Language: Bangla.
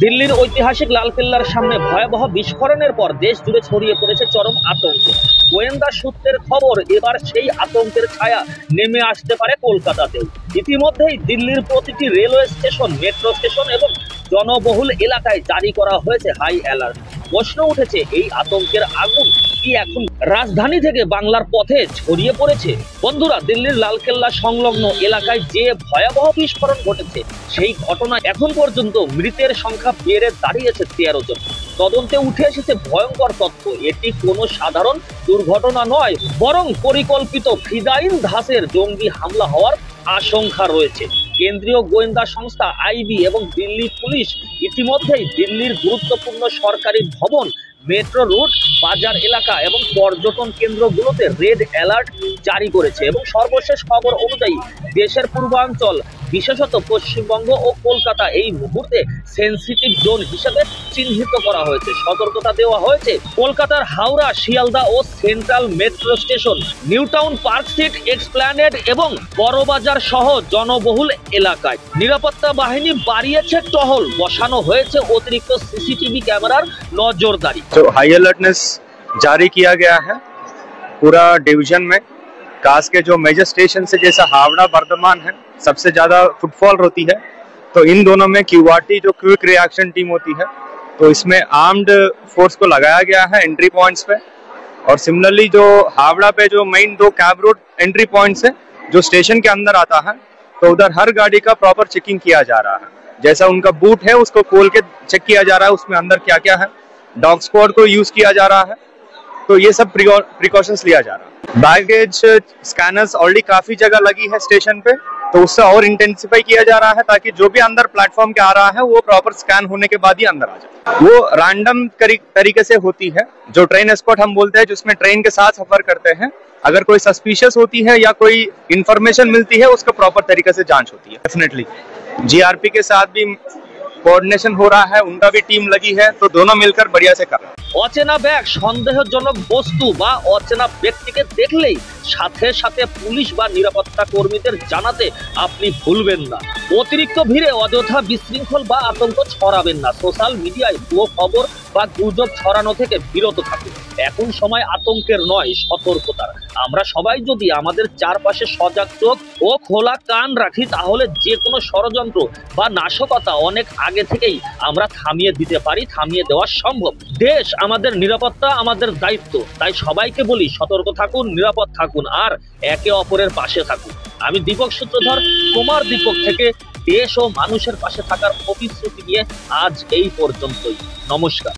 দিল্লির ঐতিহাসিক লালকেল্লার সামনে ভয়াবহ বিস্ফোরণের পর দেশ জুড়ে ছড়িয়ে পড়েছে চরম আতঙ্ক। গোয়েন্দা সূত্রের খবর, এবার সেই আতঙ্কের ছায়া নেমে আসতে পারে কলকাতাতেও। ইতিমধ্যেই দিল্লির প্রতিটি রেলওয়ে স্টেশন, মেট্রো স্টেশন এবং জনবহুল এলাকায় জারি করা হয়েছে হাই অ্যালার্ট। প্রশ্ন উঠেছে, এই আতঙ্কের আগুন কি এখন রাজধানী থেকে বাংলার পথে ছড়িয়ে পড়েছে? বন্ধুরা, দিল্লির লালকেল্লা সংলগ্ন এলাকায় যে ভয়াবহ বিস্ফোরণ ঘটেছে, সেই ঘটনা এখন পর্যন্ত মৃতের সংখ্যা বেড়ে দাঁড়িয়েছে 13 জন। তদন্তে উঠে এসেছে ভয়ঙ্কর তথ্য। এটি কোনো সাধারণ দুর্ঘটনা নয়, বরং পরিকল্পিত ফিদাইন ধাসের জঙ্গি হামলা হওয়ার আশঙ্কা রয়েছে। কেন্দ্রীয় গোয়েন্দা সংস্থা আইবি এবং দিল্লি পুলিশ ইতিমধ্যেই দিল্লির গুরুত্বপূর্ণ সরকারি ভবন, মেট্রো রুট, বাজার এলাকা এবং পর্যটন কেন্দ্রগুলোতে রেড অ্যালার্ট জারি করেছে। এবং সর্বশেষ খবর অনুযায়ী দেশের পূর্বাঞ্চল, বিশেষত পশ্চিমবঙ্গ ও কলকাতা এই মুহূর্তে সেন্সিটিভ জোন হিসেবে চিহ্নিত করা হয়েছে। সতর্কতা দেওয়া হয়েছে কলকাতার হাওড়া, শিয়ালদা ও Central metro station, New Town, Park Street, Esplanade এবং বড়বাজার সহ জনবহুল এলাকায়। নিরাপত্তা বাহিনী বাড়িয়েছে টহল, বসানো হয়েছে অতিরিক্ত সিসিটিভি ক্যামেরার নজরদারি। तो हाई अलर्टनेस जारी किया गया है पूरा डिवीजन में। खास के जो मेजर स्टेशन से जैसा हावड़ा, बर्धमान है, सबसे ज्यादा फुटफॉल होती है, तो इन दोनों में क्यूआरटी जो क्विक रिएक्शन टीम होती है, तो इसमें आर्म्ड फोर्स को लगाया गया है एंट्री पॉइंट्स पे। और सिमिलरली जो हावड़ा पे जो main 2 cab road entry points है, जो स्टेशन के अंदर आता है, तो उधर हर गाड़ी का प्रॉपर चेकिंग किया जा रहा है। जैसा उनका बूट है उसको खोल के चेक किया जा रहा है, उसमें अंदर क्या क्या है। डॉग स्क्वाड को यूज किया जा रहा है, तो ये सब प्रिकॉशंस लिया जा रहा है। बैगेज स्कैनर्स ऑलरेडी काफी जगह लगी है स्टेशन पे, तो उससे और इंटेंसिफाई किया जा रहा है ताकि जो भी अंदर प्लेटफॉर्म के आ रहा है वो प्रॉपर स्कैन होने के बाद ही अंदर आ जाए। वो रैंडम तरीके से होती है, जो ट्रेन एस्कॉर्ट हम बोलते हैं, जिसमें ट्रेन के साथ सफर करते हैं। अगर कोई सस्पिशियस होती है या कोई इंफॉर्मेशन मिलती है, उसका प्रॉपर तरीके से जांच होती है। डेफिनेटली जीआरपी के साथ भी कोऑर्डिनेशन हो रहा है, उनका भी टीम लगी है, तो दोनों मिलकर बढ़िया से कर रहे हैं। অচেনা ব্যাগ, সন্দেহজনক বস্তু বা অচেনা ব্যক্তিকে দেখলেই সাথে সাথে পুলিশ বা নিরাপত্তা কর্মীদের জানাতে আপনি ভুলবেন না। অতিরিক্ত ভিড়ে অযথা বিশৃঙ্খল বা আতঙ্ক ছড়াবেন না। সোশ্যাল মিডিয়ায় ভুয়ো খবর বা গুজব ছড়ানো থেকে বিরত থাকুন। এখন সময় আতঙ্কের নয়, সতর্কতার। আমরা সবাই যদি আমাদের চারপাশে সজাগ চোখ ও খোলা কান রাখি, তাহলে যে কোনো ষড়যন্ত্র বা নাশকতা অনেক আগে থেকেই আমরা থামিয়ে দিতে পারি, থামিয়ে দেওয়া সম্ভব। দেশ আমাদের, নিরাপত্তা আমাদের দায়িত্ব। তাই সবাইকে বলি, সতর্ক থাকুন, নিরাপদ থাকুন আর একে অপরের পাশে থাকুন। আমি দীপক সূত্রধর, তোমার দীপক থেকে দেশ ও মানুষের পাশে থাকার প্রতিশ্রুতি নিয়ে আজ এই পর্যন্তই। নমস্কার।